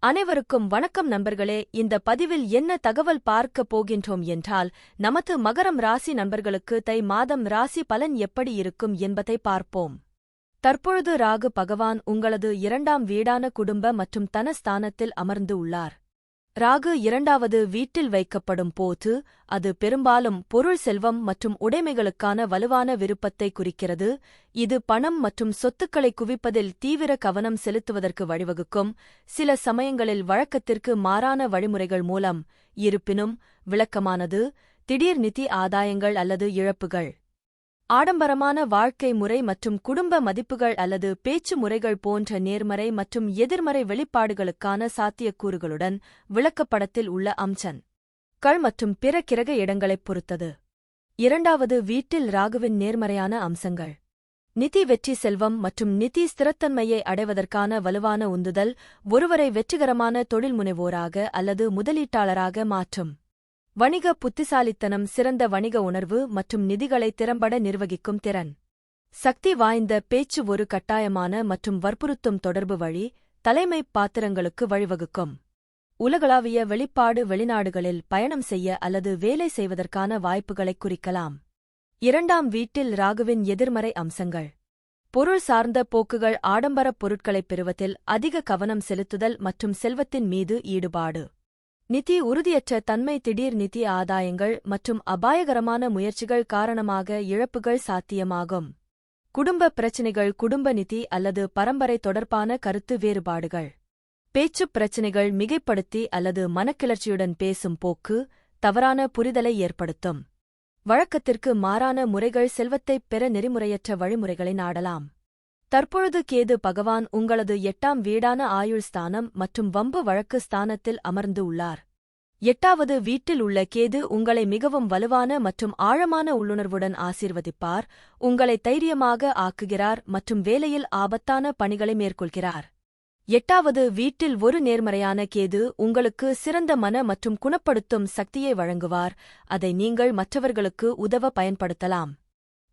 அனைவருக்கும் வணக்கம் நண்பர்களே. இந்த பதிவில் என்ன தகவல் பார்க்க போகின்றோம் என்றால், நமது மகரம் ராசி நண்பர்களுக்கு தை மாதம் ராசி பலன் எப்படி இருக்கும் என்பதை பார்ப்போம். தற்பொழுது ராகு பகவான் உங்களது 2ஆம் வீடான குடும்ப மற்றும் தன ஸ்தானத்தில் அமர்ந்து உள்ளார். ராகு 2வது வீட்டில் வைக்கப்படும் போது அது பெரும்பாலும் பொருள், செல்வம் மற்றும் உடைமைகளுக்கான வலுவான விருப்பத்தை குறிக்கிறது. இது பணம் மற்றும் சொத்துக்களை குவிப்பதில் தீவிர கவனம் செலுத்துவதற்கு வழிவகுக்கும், சில சமயங்களில் வழக்கத்திற்கு மாறான வழிமுறைகள் மூலம். இருப்பினும் விளக்கமானது திடீர் நிதி ஆதாயங்கள் அல்லது இழப்புகள், ஆடம்பரமான வாழ்க்கை முறை மற்றும் குடும்ப மதிப்புகள் அல்லது பேச்சு முறைகள் போன்ற நேர்மறை மற்றும் எதிர்மறை வெளிப்பாடுகளுக்கான சாத்தியக்கூறுகளுடன் விளக்கப்படத்தில் உள்ள அம்சங்கள் மற்றும் பிற கிரக இடங்களைப் பொறுத்தது. 2வது வீட்டில் ராகுவின் நேர்மறையான அம்சங்கள்: நிதி வெற்றி, செல்வம் மற்றும் நிதி ஸ்திரத்தன்மையை அடைவதற்கான வலுவான உந்துதல், ஒருவரை வெற்றிகரமான தொழில்முனைவோராக அல்லது முதலீட்டாளராக மாற்றும். வணிக புத்திசாலித்தனம், சிறந்த வணிக உணர்வு மற்றும் நிதிகளை திறம்பட நிர்வகிக்கும் திறன். சக்தி வாய்ந்த பேச்சு, ஒரு கட்டாயமான மற்றும் வற்புறுத்தும் தொடர்பு வழி தலைமைப் பாத்திரங்களுக்கு வழிவகுக்கும். உலகளாவிய வெளிப்பாடு, வெளிநாடுகளில் பயணம் செய்ய அல்லது வேலை செய்வதற்கான வாய்ப்புகளைக் குறிக்கலாம். 2ஆம் வீட்டில் ராகுவின் எதிர்மறை அம்சங்கள்: பொருள் சார்ந்த போக்குகள், ஆடம்பரப் பொருட்களைப் பெறுவதில் அதிக கவனம் செலுத்துதல் மற்றும் செல்வத்தின் மீது ஈடுபாடு. நிதி உறுதியற்ற தன்மை, திடீர் நிதி ஆதாயங்கள் மற்றும் அபாயகரமான முயற்சிகள் காரணமாக இழப்புகள் சாத்தியமாகும். குடும்ப பிரச்சினைகள், குடும்ப நிதி அல்லது பரம்பரை தொடர்பான கருத்து வேறுபாடுகள். பேச்சுப் பிரச்சினைகள், மிகைப்படுத்தி அல்லது மனக்கிளர்ச்சியுடன் பேசும் போக்கு தவறான புரிதலை ஏற்படுத்தும். வழக்கத்திற்கு மாறான முறைகள், செல்வத்தைப் பெற நெறிமுறையற்ற வழிமுறைகளை நாடலாம். தற்பொழுது கேது பகவான் உங்களது 8ஆம் வீடான ஆயுள் ஸ்தானம் மற்றும் வம்பு வழக்கு ஸ்தானத்தில் அமர்ந்து உள்ளார். 8வது வீட்டில் உள்ள கேது உங்களை மிகவும் வலுவான மற்றும் ஆழமான உள்ளுணர்வுடன் ஆசீர்வதிப்பார், உங்களை தைரியமாக ஆக்குகிறார் மற்றும் வேலையில் ஆபத்தான பணிகளை மேற்கொள்கிறார். 8வது வீட்டில் ஒரு நேர்மறையான கேது உங்களுக்கு சிறந்த மன மற்றும் குணப்படுத்தும் சக்தியை வழங்குவார், அதை நீங்கள் மற்றவர்களுக்கு உதவ பயன்படுத்தலாம்.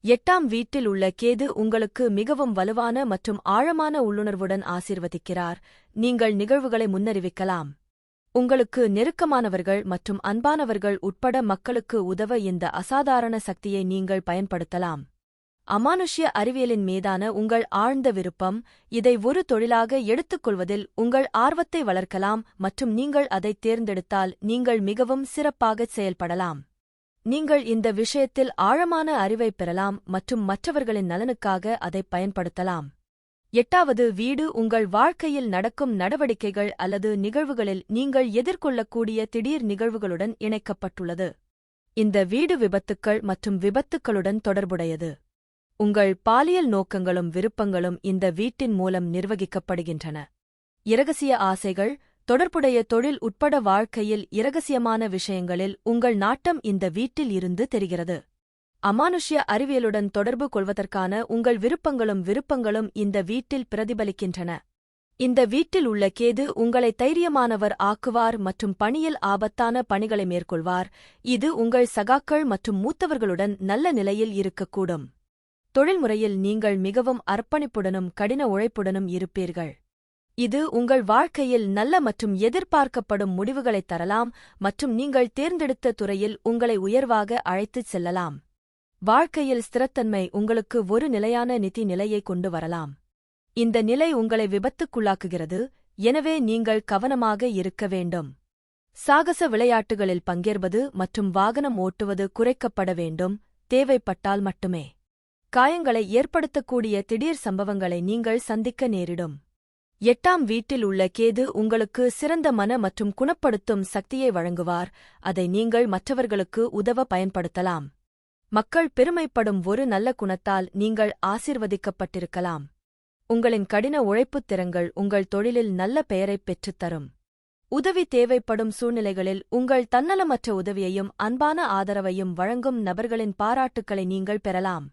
8ஆம் வீட்டில் உள்ள கேது உங்களுக்கு மிகவும் வலுவான மற்றும் ஆழமான உள்ளுணர்வுடன் ஆசீர்வதிக்கிறார், நீங்கள் நிகழ்வுகளை முன்னறிவிக்கலாம். உங்களுக்கு நெருக்கமானவர்கள் மற்றும் அன்பானவர்கள் உட்பட மக்களுக்கு உதவ இந்த அசாதாரண சக்தியை நீங்கள் பயன்படுத்தலாம். அமானுஷ்ய அறிவியலின் மீதான உங்கள் ஆழ்ந்த விருப்பம், இதை ஒரு தொழிலாக எடுத்துக்கொள்வதில் உங்கள் ஆர்வத்தை வளர்க்கலாம் மற்றும் நீங்கள் அதைத் தேர்ந்தெடுத்தால் நீங்கள் மிகவும் சிறப்பாகச் செயல்படலாம். நீங்கள் இந்த விஷயத்தில் ஆழமான அறிவைப் பெறலாம் மற்றும் மற்றவர்களின் நலனுக்காக அதைப் பயன்படுத்தலாம். 8வது வீடு உங்கள் வாழ்க்கையில் நடக்கும் நடவடிக்கைகள் அல்லது நிகழ்வுகளில் நீங்கள் எதிர்கொள்ளக்கூடிய திடீர் நிகழ்வுகளுடன் இணைக்கப்பட்டுள்ளது. இந்த வீடு விபத்துக்கள் மற்றும் விபத்துக்களுடன் தொடர்புடையது. உங்கள் பாலியல் நோக்கங்களும் விருப்பங்களும் இந்த வீட்டின் மூலம் நிர்வகிக்கப்படுகின்றன. இரகசிய ஆசைகள், தொடர்புடைய தொழில் உட்பட வாழ்க்கையில் இரகசியமான விஷயங்களில் உங்கள் நாட்டம் இந்த வீட்டில் இருந்து தெரிகிறது. அமானுஷ்ய அறிவியலுடன் தொடர்பு கொள்வதற்கான உங்கள் விருப்பங்களும் இந்த வீட்டில் பிரதிபலிக்கின்றன. இந்த வீட்டில் உள்ள கேது உங்களை தைரியமானவர் ஆக்குவார் மற்றும் பணியில் ஆபத்தான பணிகளை மேற்கொள்வார், இது உங்கள் சகாக்கள் மற்றும் மூத்தவர்களுடன் நல்ல நிலையில் இருக்கக்கூடும். தொழில்முறையில் நீங்கள் மிகவும் அர்ப்பணிப்புடனும் கடின உழைப்புடனும் இருப்பீர்கள். இது உங்கள் வாழ்க்கையில் நல்ல மற்றும் எதிர்பார்க்கப்படும் முடிவுகளைத் தரலாம் மற்றும் நீங்கள் தேர்ந்தெடுத்த துறையில் உங்களை உயர்வாக அழைத்துச் செல்லலாம். வாழ்க்கையில் ஸ்திரத்தன்மை உங்களுக்கு ஒரு நிலையான நிதி நிலையை கொண்டு வரலாம். இந்த நிலை உங்களை விபத்துக்குள்ளாக்குகிறது, எனவே நீங்கள் கவனமாக இருக்க வேண்டும். சாகச விளையாட்டுகளில் பங்கேற்பது மற்றும் வாகனம் ஓட்டுவது குறைக்கப்பட வேண்டும், தேவைப்பட்டால் மட்டுமே. காயங்களை ஏற்படுத்தக்கூடிய திடீர் சம்பவங்களை நீங்கள் சந்திக்க நேரிடும். 8ஆம் வீட்டில் உள்ள கேது உங்களுக்கு சிறந்த மன மற்றும் குணப்படுத்தும் சக்தியை வழங்குவார், அதை நீங்கள் மற்றவர்களுக்கு உதவ பயன்படுத்தலாம். மக்கள் பெருமைப்படும் ஒரு நல்ல குணத்தால் நீங்கள் ஆசீர்வதிக்கப்பட்டிருக்கலாம். உங்களின் கடின உழைப்புத் திறன்கள் உங்கள் தொழிலில் நல்ல பெயரைப் பெற்றுத்தரும். உதவி தேவைப்படும் சூழ்நிலைகளில் உங்கள் தன்னலமற்ற உதவியையும் அன்பான ஆதரவையும் வழங்கும் நபர்களின் பாராட்டுக்களை நீங்கள் பெறலாம்.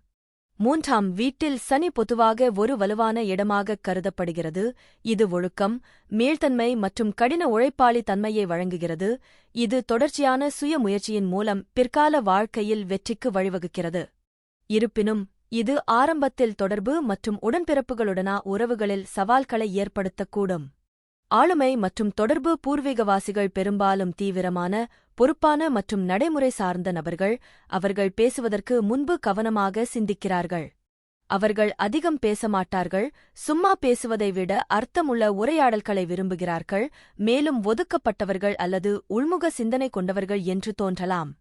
3ஆம் வீட்டில் சனி பொதுவாக ஒரு வலுவான இடமாகக் கருதப்படுகிறது, இது ஒழுக்கம், மீள்தன்மை மற்றும் கடின உழைப்பாளி தன்மையை வழங்குகிறது, இது தொடர்ச்சியான சுய முயற்சியின் மூலம் பிற்கால வாழ்க்கையில் வெற்றிக்கு வழிவகுக்கிறது. இருப்பினும் இது ஆரம்பத்தில் தொடர்பு மற்றும் உடன்பிறப்புகளுடனா உறவுகளில் சவால்களை ஏற்படுத்தக்கூடும். ஆளுமை மற்றும் தொடர்பு பூர்வீகவாசிகள் பெரும்பாலும் தீவிரமான, பொறுப்பான மற்றும் நடைமுறை சார்ந்த நபர்கள். அவர்கள் பேசுவதற்கு முன்பு கவனமாக சிந்திக்கிறார்கள். அவர்கள் அதிகம் பேச மாட்டார்கள், சும்மா பேசுவதை விட அர்த்தமுள்ள உரையாடல்களை விரும்புகிறார்கள், மேலும் ஒதுக்கப்பட்டவர்கள் அல்லது உள்முக சிந்தனை கொண்டவர்கள் என்று தோன்றலாம்.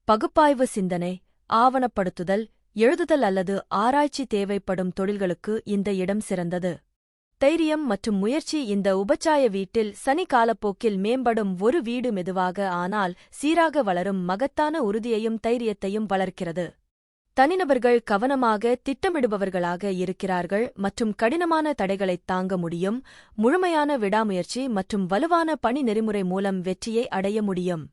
பகுப்பாய்வு சிந்தனை, ஆவணப்படுத்துதல், எழுதுதல் அல்லது ஆராய்ச்சி தேவைப்படும் தொழில்களுக்கு இந்த இடம் சிறந்தது. தைரியம் மற்றும் முயற்சி இந்த உபச்சாய வீட்டில் சனி காலப்போக்கில் மேம்படும் ஒரு வீடு மெதுவாக ஆனால் சீராக வளரும் மகத்தான உறுதியையும் தைரியத்தையும் வளர்க்கிறது. தனிநபர்கள் கவனமாக திட்டமிடுபவர்களாக இருக்கிறார்கள் மற்றும் கடினமான தடைகளைத் தாங்க முடியும். முழுமையான விடாமுயற்சி மற்றும் வலுவான பணி நெறிமுறை மூலம் வெற்றியை அடைய முடியும்.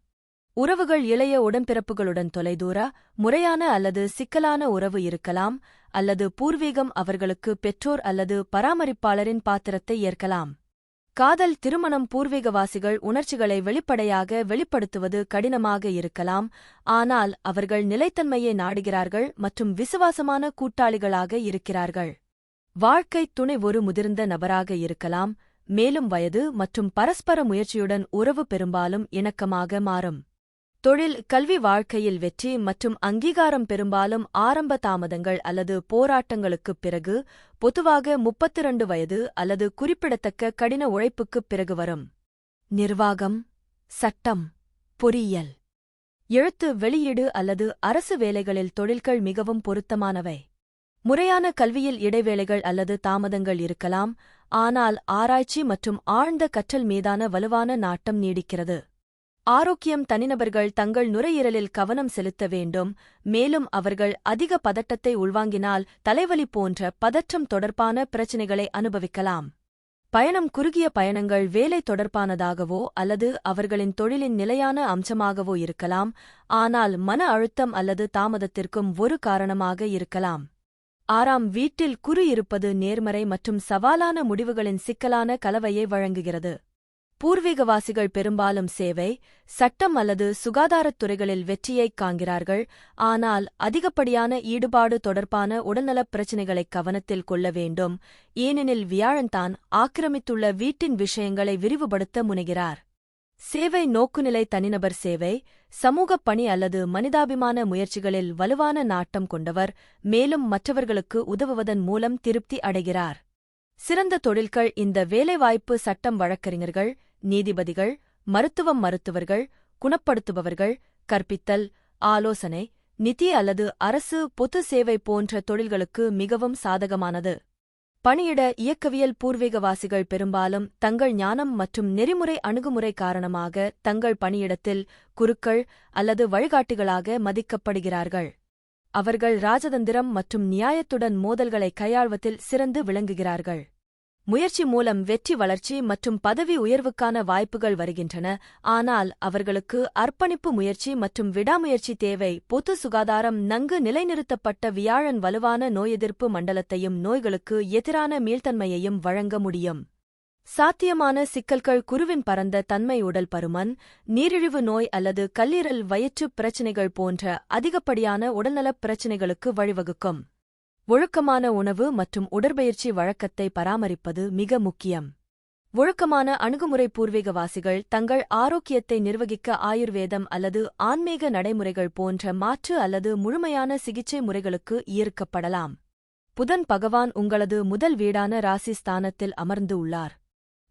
உறவுகள் இளைய உடன்பிறப்புகளுடன் தொலைதூர, முறையான அல்லது சிக்கலான உறவு இருக்கலாம், அல்லது பூர்வீகம் அவர்களுக்கு பெற்றோர் அல்லது பராமரிப்பாளரின் பாத்திரத்தை ஏற்கலாம். காதல் திருமணம் பூர்வீகவாசிகள் உணர்ச்சிகளை வெளிப்படையாக வெளிப்படுத்துவது கடினமாக இருக்கலாம், ஆனால் அவர்கள் நிலைத்தன்மையை நாடுகிறார்கள் மற்றும் விசுவாசமான கூட்டாளிகளாக இருக்கிறார்கள். வாழ்க்கைத் துணை ஒரு முதிர்ந்த நபராக இருக்கலாம், மேலும் வயது மற்றும் பரஸ்பர முயற்சியுடன் உறவு பெரும்பாலும் இணக்கமாக மாறும். தொழில் கல்வி வாழ்க்கையில் வெற்றி மற்றும் அங்கீகாரம் பெரும்பாலும் ஆரம்ப தாமதங்கள் அல்லது போராட்டங்களுக்குப் பிறகு, பொதுவாக 32 வயது அல்லது குறிப்பிடத்தக்க கடின உழைப்புக்குப் பிறகு வரும். நிர்வாகம், சட்டம், பொறியியல், எழுத்து வெளியீடு அல்லது அரசு வேலைகளில் தொழில்கள் மிகவும் பொருத்தமானவை. முறையான கல்வியில் இடைவேளைகள் அல்லது தாமதங்கள் இருக்கலாம், ஆனால் ஆராய்ச்சி மற்றும் ஆழ்ந்த கற்றல் மீதான வலுவான நாட்டம் நீடிக்கிறது. ஆரோக்கியம் தனிநபர்கள் தங்கள் நுரையீரலில் கவனம் செலுத்த வேண்டும், மேலும் அவர்கள் அதிக பதட்டத்தை உள்வாங்கினால் தலைவலி போன்ற பதற்றம் தொடர்பான பிரச்சினைகளை அனுபவிக்கலாம். பயணம் குறுகிய பயணங்கள் வேலை தொடர்பானதாகவோ அல்லது அவர்களின் தொழிலின் நிலையான அம்சமாகவோ இருக்கலாம், ஆனால் மன அழுத்தம் அல்லது தாமதத்திற்கும் ஒரு காரணமாக இருக்கலாம். 6ஆம் வீட்டில் குரு இருப்பது நேர்மறை மற்றும் சவாலான முடிவுகளின் சிக்கலான கலவையை வழங்குகிறது. பூர்வீகவாசிகள் பெரும்பாலும் சேவை, சட்டம் அல்லது சுகாதாரத் துறைகளில் வெற்றியைக் காண்கிறார்கள், ஆனால் அதிகப்படியான ஈடுபாடு தொடர்பான உடல்நலப் பிரச்சினைகளைக் கவனத்தில் கொள்ள வேண்டும், ஏனெனில் வியாழன்தான் ஆக்கிரமித்துள்ள வீட்டின் விஷயங்களை விரிவுபடுத்த முனைகிறார். சேவை நோக்குநிலை தனிநபர் சேவை, சமூகப் பணி அல்லது மனிதாபிமான முயற்சிகளில் வலுவான நாட்டம் கொண்டவர், மேலும் மற்றவர்களுக்கு உதவுவதன் மூலம் திருப்தி அடைகிறார். சிறந்த தொழில்கள் இந்த வேலைவாய்ப்பு சட்டம் வழக்கறிஞர்கள், நீதிபதிகள், மருத்துவர்கள், குணப்படுத்துபவர்கள், கற்பித்தல், ஆலோசனை, நிதி அல்லது அரசு பொது சேவை போன்ற தொழில்களுக்கு மிகவும் சாதகமானது. பணியிட இயக்கவியல் பூர்வீகவாசிகள் பெரும்பாலும் தங்கள் ஞானம் மற்றும் நெறிமுறை அணுகுமுறை காரணமாக தங்கள் பணியிடத்தில் குருக்கள் அல்லது வழிகாட்டிகளாக மதிக்கப்படுகிறார்கள். அவர்கள் ராஜதந்திரம் மற்றும் நியாயத்துடன் மோதல்களை கையாள்வதில் சிறந்து விளங்குகிறார்கள். முயற்சி மூலம் வெற்றி வளர்ச்சி மற்றும் பதவி உயர்வுக்கான வாய்ப்புகள் வருகின்றன, ஆனால் அவர்களுக்கு அர்ப்பணிப்பு முயற்சி மற்றும் விடாமுயற்சி தேவை. பொது சுகாதாரம் நன்கு நிலைநிறுத்தப்பட்ட வியாழன் வலுவான நோயெதிர்ப்பு மண்டலத்தையும் நோய்களுக்கு எதிரான மீள்தன்மையையும் வழங்க முடியும். சாத்தியமான சிக்கல்கள் குருவின் பரந்த தன்மை உடல் பருமன், நீரிழிவு நோய் அல்லது கல்லீரல் வயிற்றுப் பிரச்சினைகள் போன்ற அதிகப்படியான உடல்நலப் பிரச்சினைகளுக்கு வழிவகுக்கும். ஒழுக்கமான உணவு மற்றும் உடற்பயிற்சி வழக்கத்தை பராமரிப்பது மிக முக்கியம். ஒழுக்கமான அணுகுமுறை பூர்வீகவாசிகள் தங்கள் ஆரோக்கியத்தை நிர்வகிக்க ஆயுர்வேதம் அல்லது ஆன்மீக நடைமுறைகள் போன்ற மாற்று அல்லது முழுமையான சிகிச்சை முறைகளுக்கு ஈர்க்கப்படலாம். புதன் பகவான் உங்களது முதல் வீடான ராசி ஸ்தானத்தில் அமர்ந்து உள்ளார்.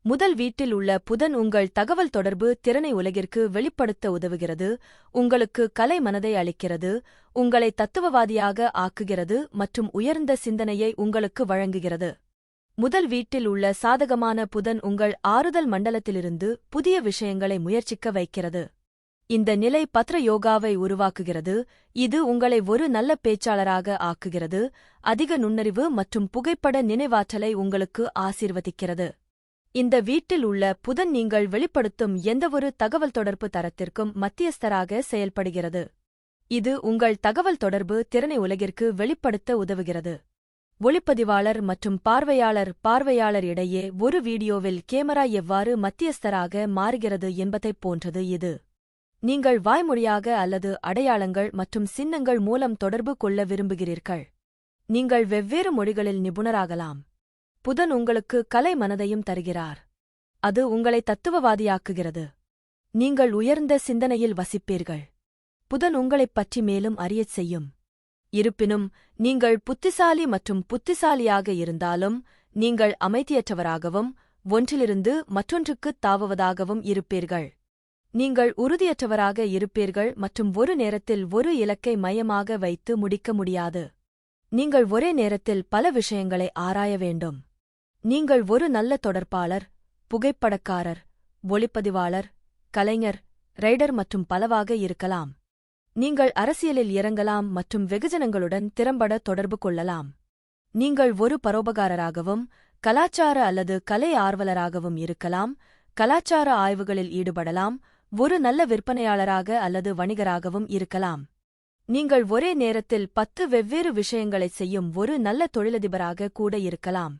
முதல் வீட்டில் உள்ள புதன் உங்கள் தகவல் தொடர்பு திறனை உலகிற்கு வெளிப்படுத்த உதவுகிறது, உங்களுக்கு கலை மனதை அளிக்கிறது, உங்களை தத்துவவாதியாக ஆக்குகிறது மற்றும் உயர்ந்த சிந்தனையை உங்களுக்கு வழங்குகிறது. முதல் வீட்டில் உள்ள சாதகமான புதன் உங்கள் ஆறுதல் மண்டலத்திலிருந்து புதிய விஷயங்களை முயற்சிக்க வைக்கிறது. இந்த நிலை பத்ர யோகாவை உருவாக்குகிறது, இது உங்களை ஒரு நல்ல பேச்சாளராக ஆக்குகிறது, அதிக நுண்ணறிவு மற்றும் புகைப்பட நினைவாற்றலை உங்களுக்கு ஆசீர்வதிக்கிறது. இந்த வீட்டில் உள்ள புதன் நீங்கள் வெளிப்படுத்தும் எந்தவொரு தகவல் தொடர்பு தரத்திற்கும் மத்தியஸ்தராக செயல்படுகிறது. இது உங்கள் தகவல் தொடர்பு திறனை உலகிற்கு வெளிப்படுத்த உதவுகிறது. ஒளிப்பதிவாளர் மற்றும் பார்வையாளர் இடையே ஒரு வீடியோவில் கேமரா எவ்வாறு மத்தியஸ்தராக மாறுகிறது என்பதைப் போன்றது இது. நீங்கள் வாய்மொழியாக அல்லது அடையாளங்கள் மற்றும் சின்னங்கள் மூலம் தொடர்பு கொள்ள விரும்புகிறீர்கள். நீங்கள் வெவ்வேறு மொழிகளில் நிபுணராகலாம். புதன் உங்களுக்கு கலை மனதையும் தருகிறார். அது உங்களை தத்துவவாதியாக்குகிறது. நீங்கள் உயர்ந்த சிந்தனையில் வசிப்பீர்கள். புதன் உங்களைப் பற்றி மேலும் அறியச் செய்யும். இருப்பினும் நீங்கள் புத்திசாலி மற்றும் புத்திசாலியாக இருந்தாலும் நீங்கள் அமைதியற்றவராகவும் ஒன்றிலிருந்து மற்றொன்றுக்குத் தாவுவதாகவும் இருப்பீர்கள். நீங்கள் உறுதியற்றவராக இருப்பீர்கள் மற்றும் ஒரு நேரத்தில் ஒரு இலக்கை மையமாக வைத்து முடிக்க முடியாது. நீங்கள் ஒரே நேரத்தில் பல விஷயங்களை ஆராய வேண்டும். நீங்கள் ஒரு நல்ல தொடர்பாளர், புகைப்படக்காரர், ஒளிப்பதிவாளர், கலைஞர், ரைடர் மற்றும் பலவாக இருக்கலாம். நீங்கள் அரசியலில் இறங்கலாம் மற்றும் வெகுஜனங்களுடன் திறம்பட தொடர்பு கொள்ளலாம். நீங்கள் ஒரு பரோபகாரராகவும் கலாச்சார அல்லது கலை ஆர்வலராகவும் இருக்கலாம். கலாச்சார ஆய்வுகளில் ஈடுபடலாம். ஒரு நல்ல விற்பனையாளராக அல்லது வணிகராகவும் இருக்கலாம். நீங்கள் ஒரே நேரத்தில் 10 வெவ்வேறு விஷயங்களைச் செய்யும் ஒரு நல்ல தொழிலதிபராக கூட இருக்கலாம்.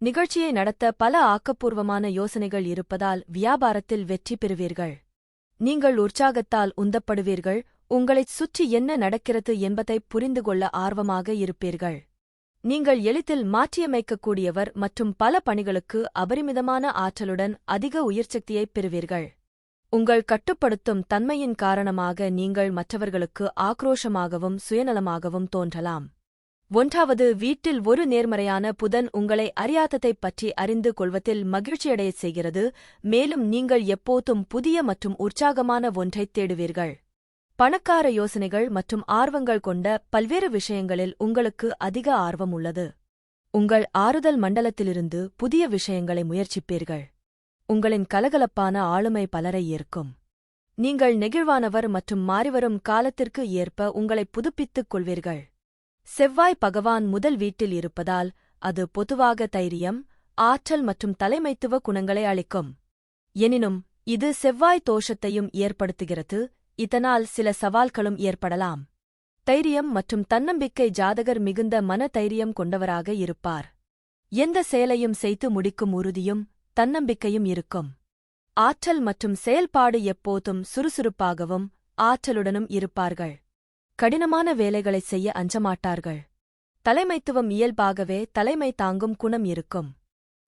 நிகழ்ச்சியை நடத்த பல ஆக்கப்பூர்வமான யோசனைகள் இருப்பதால் வியாபாரத்தில் வெற்றி பெறுவீர்கள். நீங்கள் உற்சாகத்தால் உந்தப்படுவீர்கள். உங்களைச் சுற்றி என்ன நடக்கிறது என்பதைப் புரிந்துகொள்ள ஆர்வமாக இருப்பீர்கள். நீங்கள் எளிதில் மாற்றியமைக்கக்கூடியவர் மற்றும் பல பணிகளுக்கு அபரிமிதமான ஆற்றலுடன் அதிக உயிர்ச்சக்தியைப் பெறுவீர்கள். உங்கள் கட்டுப்படுத்தும் தன்மையின் காரணமாக நீங்கள் மற்றவர்களுக்கு ஆக்ரோஷமாகவும் சுயநலமாகவும் தோன்றலாம். 1வது வீட்டில் ஒரு நேர்மறையான புதன் உங்களை அறியாததைப் பற்றி அறிந்து கொள்வதில் மகிழ்ச்சியடையச் செய்கிறது, மேலும் நீங்கள் எப்போதும் புதிய மற்றும் உற்சாகமான ஒன்றைத் தேடுவீர்கள். பணக்கார யோசனைகள் மற்றும் ஆர்வங்கள் கொண்ட பல்வேறு விஷயங்களில் உங்களுக்கு அதிக ஆர்வம் உள்ளது. உங்கள் ஆறுதல் மண்டலத்திலிருந்து புதிய விஷயங்களை முயற்சிப்பீர்கள். உங்களின் கலகலப்பான ஆளுமை பலரை ஈர்க்கும். நீங்கள் நெகிழ்வானவர் மற்றும் மாறிவரும் காலத்திற்கு ஏற்ப உங்களை புதுப்பித்துக் கொள்வீர்கள். செவ்வாய் பகவான் முதல் வீட்டில் இருப்பதால் அது பொதுவாக தைரியம், ஆற்றல் மற்றும் தலைமைத்துவ குணங்களை அளிக்கும். எனினும் இது செவ்வாய் தோஷத்தையும் ஏற்படுத்துகிறது. இதனால் சில சவால்களும் ஏற்படலாம். தைரியம் மற்றும் தன்னம்பிக்கை ஜாதகர் மிகுந்த மன தைரியம் கொண்டவராக இருப்பார். எந்த செயலையும் செய்து முடிக்கும் உறுதியும் தன்னம்பிக்கையும் இருக்கும். ஆற்றல் மற்றும் செயல்பாடு எப்போதும் சுறுசுறுப்பாகவும் ஆற்றலுடனும் இருப்பார்கள். கடினமான வேலைகளைச் செய்ய அஞ்சமாட்டார்கள். தலைமைத்துவம் இயல்பாகவே தலைமை தாங்கும் குணம் இருக்கும்.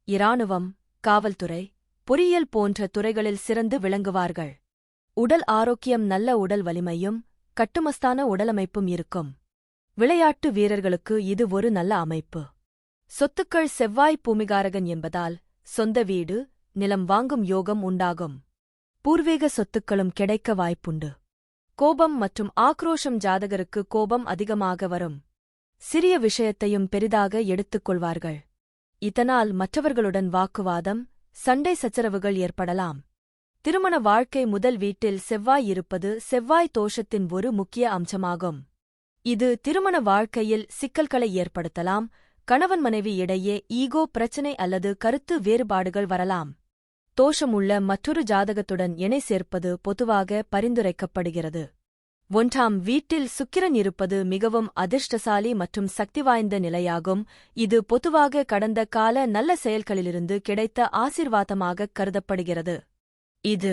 இராணுவம், காவல்துறை, பொறியியல் போன்ற துறைகளில் சிறந்து விளங்குவார்கள். உடல் ஆரோக்கியம் நல்ல உடல் வலிமையும் கட்டுமஸ்தான உடலமைப்பும் இருக்கும். விளையாட்டு வீரர்களுக்கு இது ஒரு நல்ல அமைப்பு. சொத்துக்கள் செவ்வாய் பூமிகாரகன் என்பதால் சொந்த வீடு, நிலம் வாங்கும் யோகம் உண்டாகும். பூர்வீக சொத்துக்களும் கிடைக்க வாய்ப்புண்டு. கோபம் மற்றும் ஆக்ரோஷம் ஜாதகருக்கு கோபம் அதிகமாக வரும். சிறிய விஷயத்தையும் பெரிதாக எடுத்துக் கொள்வார்கள். இதனால் மற்றவர்களுடன் வாக்குவாதம், சண்டை சச்சரவுகள் ஏற்படலாம். திருமண வாழ்க்கை முதல் வீட்டில் செவ்வாய் இருப்பது செவ்வாய் தோஷத்தின் ஒரு முக்கிய அம்சமாகும். இது திருமண வாழ்க்கையில் சிக்கல்களை ஏற்படுத்தலாம். கணவன் மனைவி இடையே ஈகோ பிரச்சினை அல்லது கருத்து வேறுபாடுகள் வரலாம். தோஷமுள்ள மற்றொரு ஜாதகத்துடன் இணை சேர்ப்பது பொதுவாக பரிந்துரைக்கப்படுகிறது. 1ஆம் வீட்டில் சுக்கிரன் இருப்பது மிகவும் அதிர்ஷ்டசாலி மற்றும் சக்திவாய்ந்த நிலையாகும். இது பொதுவாக கடந்த கால நல்ல செயல்களிலிருந்து கிடைத்த ஆசீர்வாதமாகக் கருதப்படுகிறது. இது